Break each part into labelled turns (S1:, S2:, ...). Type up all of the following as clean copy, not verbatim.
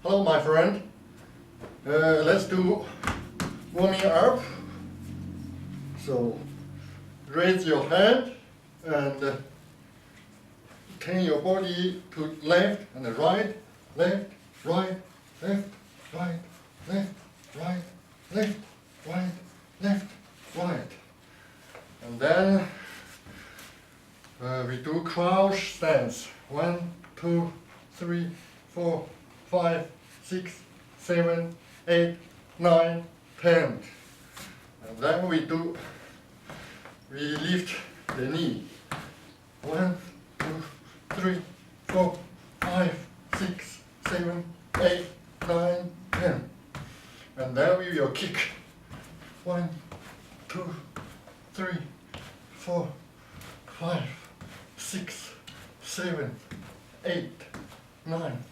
S1: Hello, my friend. Let's do warming up. So raise your hand and turn your body to left and right, left, right, left, right, left, right, left, right, left, right. And then we do crouch stance. 1, 2, 3, 4, 5, 6, 7, 8, 9, 10. And then we lift the knee. 1, 2, 3, 4, 5, 6, 7, 8, 9, 10. And then we will kick. 1, 2, 3, 4, 5, 6, 7, 8, 9,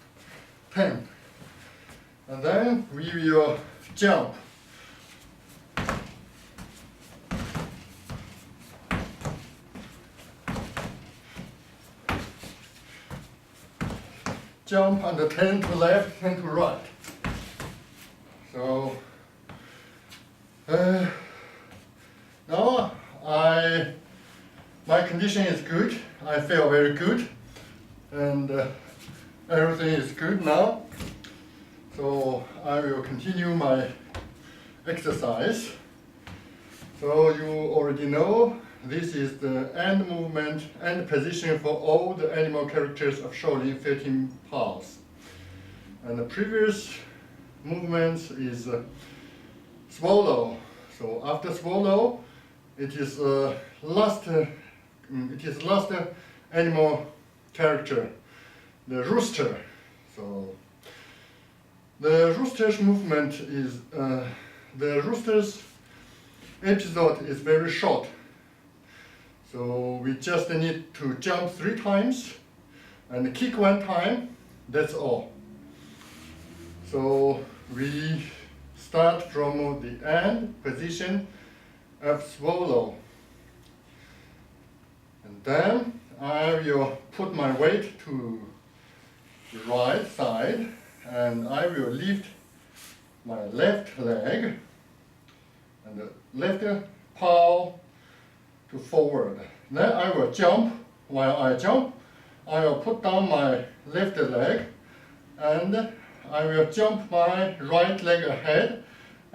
S1: 10. And then we will jump. Jump and turn to left, turn to right. So now my condition is good. I feel very good, and everything is good now. So I will continue my exercise. So you already know this is the end movement and position for all the animal characters of Shaolin 13 Paws. And the previous movement is swallow. So after swallow, it is last animal character, the rooster. So the rooster's movement is the rooster's episode is very short. So we just need to jump 3 times and kick 1 time. That's all. So we start from the end position of swallow. And then I will put my weight to the right side and I will lift my left leg and the left paw to forward. Then I will jump. While I jump, I will put down my left leg and I will jump my right leg ahead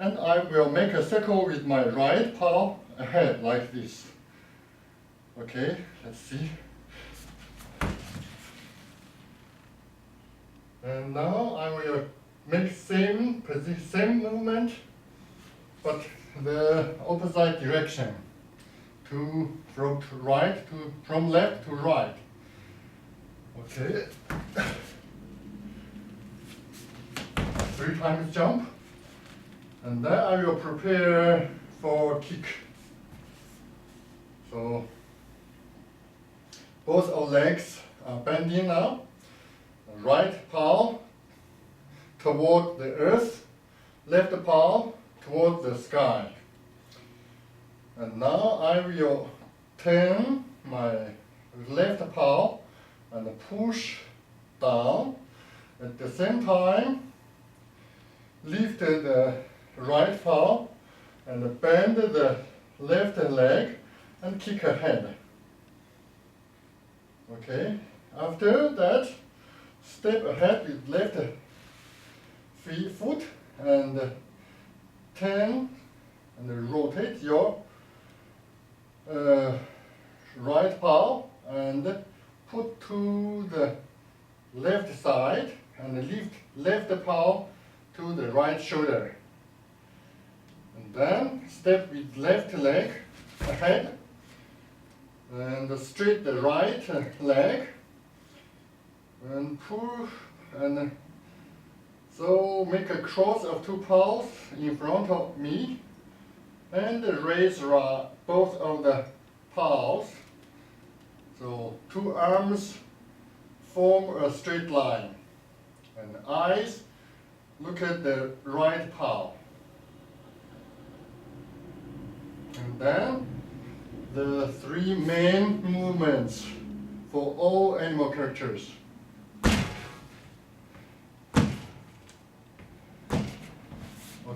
S1: and I will make a circle with my right paw ahead like this. Okay, let's see. And now I will make same movement, but the opposite direction. From left to right. Okay. 3 times jump, and then I will prepare for kick. So both our legs are bending now. Right paw toward the earth, left paw toward the sky. And now I will turn my left paw and push down. At the same time, lift the right paw and bend the left leg and kick ahead. Okay, after that, step ahead with left foot and turn and rotate your right paw and put to the left side and lift left paw to the right shoulder. And then step with left leg ahead and straight the right leg and pull and so make a cross of 2 paws in front of me and raise both of the paws. So 2 arms form a straight line and eyes look at the right paw. And then the 3 main movements for all animal characters.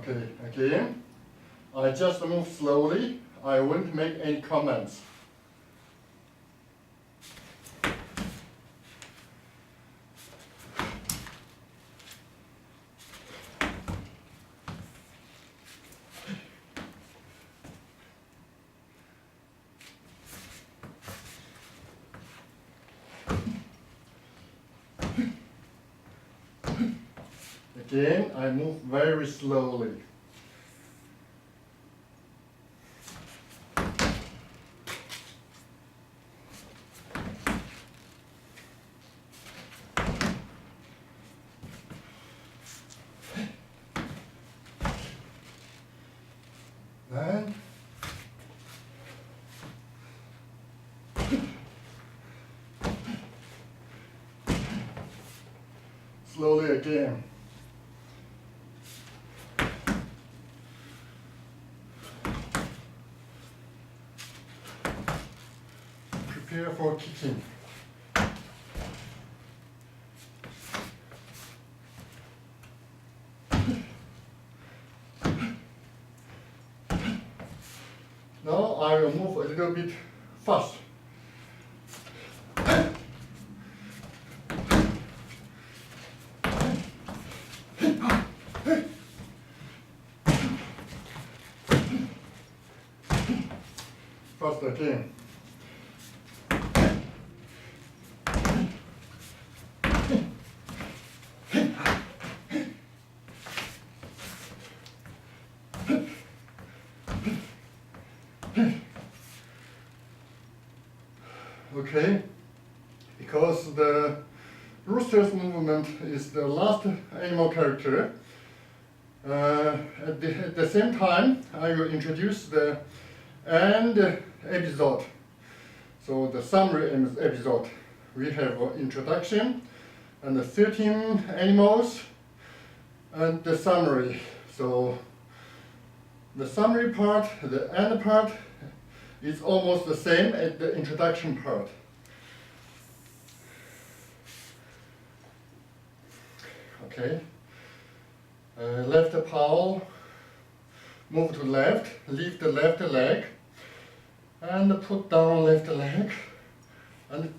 S1: Okay, again, I just move slowly. I won't make any comments. Again, I move very slowly. Then slowly again. Prepare for kicking. Now I will move a little bit fast. Fast again. Okay, because the Rooster's movement is the last animal character. At the same time, I will introduce the end episode. So the summary episode. We have introduction and the 13 animals and the summary. So the summary part, the end part, is almost the same as the introduction part. Okay. Left paw, move to left, lift the left leg, and put down left leg, and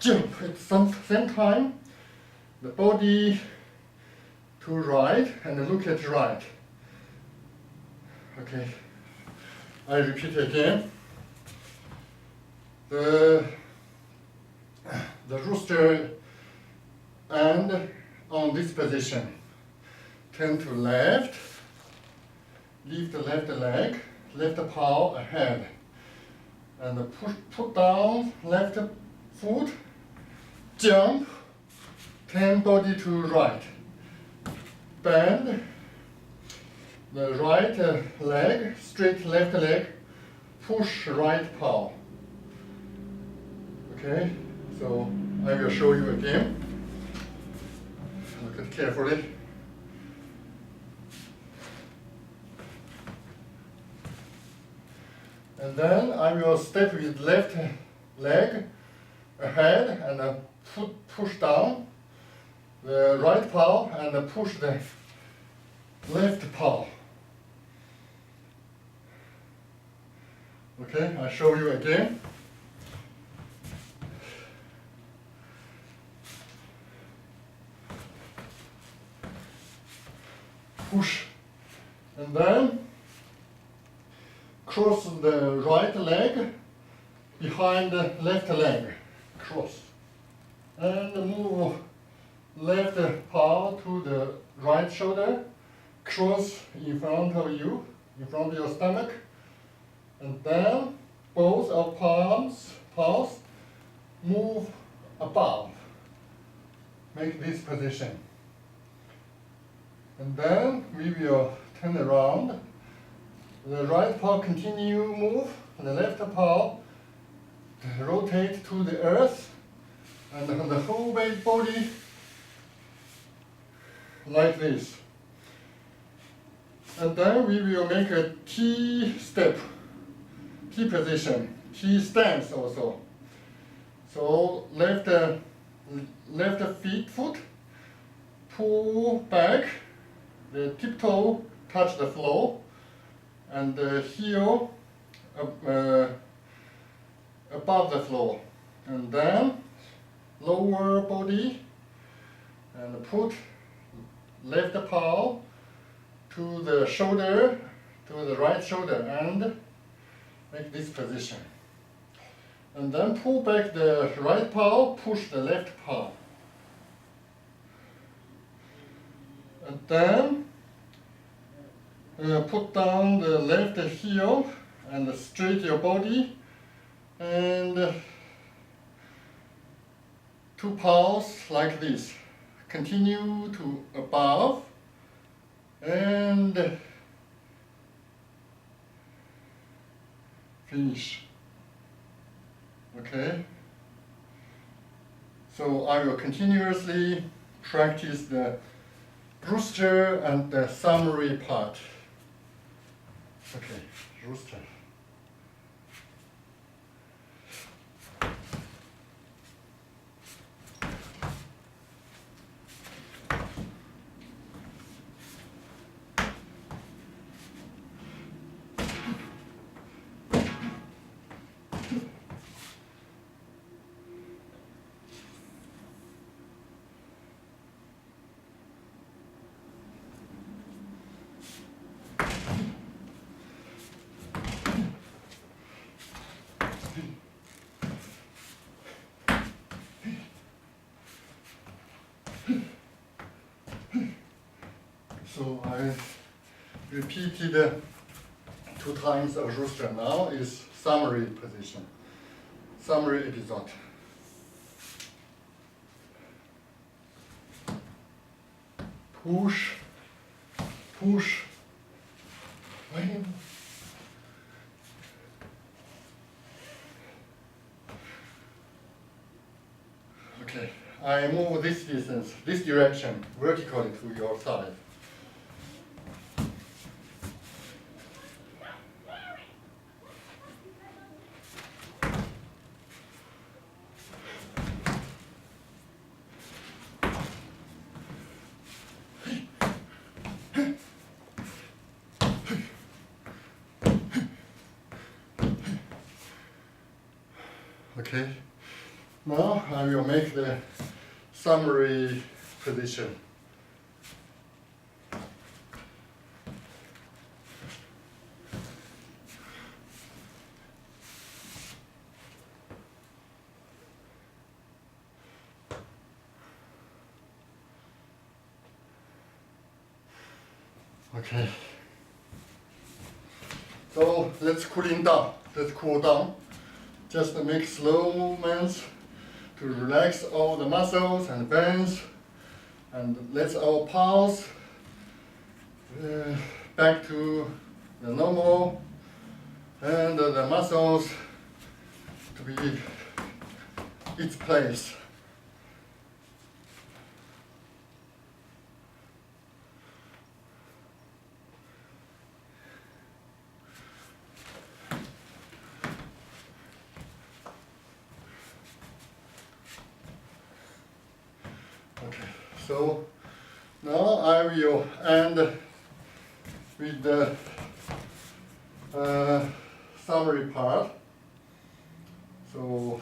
S1: jump at some same time. The body to right and look at right. Okay. I repeat again. The rooster and on this position. Turn to left, lift the left leg, left paw ahead, and put down left foot, jump, turn body to right, bend the right leg, straight left leg, push right paw. Okay, so I will show you again. Look at carefully. And then I will step with left leg ahead and push down the right paw and push the left paw. Okay, I show you again. Push, and then cross the right leg behind the left leg, cross, and move left paw to the right shoulder, cross in front of you, in front of your stomach, and then both of paws move above, make this position. And then we will turn around. The right paw continue move, the left paw rotate to the earth, and the whole body like this. And then we will make a T step, T position, T stance also. So left foot, pull back, the tiptoe touch the floor, and the heel above the floor, and then lower body, and put left paw to the shoulder, to the right shoulder, and make this position. And then pull back the right paw, push the left paw. And then put down the left heel and straight your body, and two paws like this. Continue to above and finish. Okay? So I will continuously practice the Rooster and the summary part. Okay, Rooster. So I repeated 2 times of Rooster. Now is summary position, summary episode. Push, push, wait. Okay, I move this distance, this direction, vertically to your side. Okay, now I will make the summary position. Okay, so let's cooling down, let's cool down. Just make slow movements to relax all the muscles and bones, and let our paws back to the normal, and the muscles to be its place. Okay, so now I will end with the summary part. So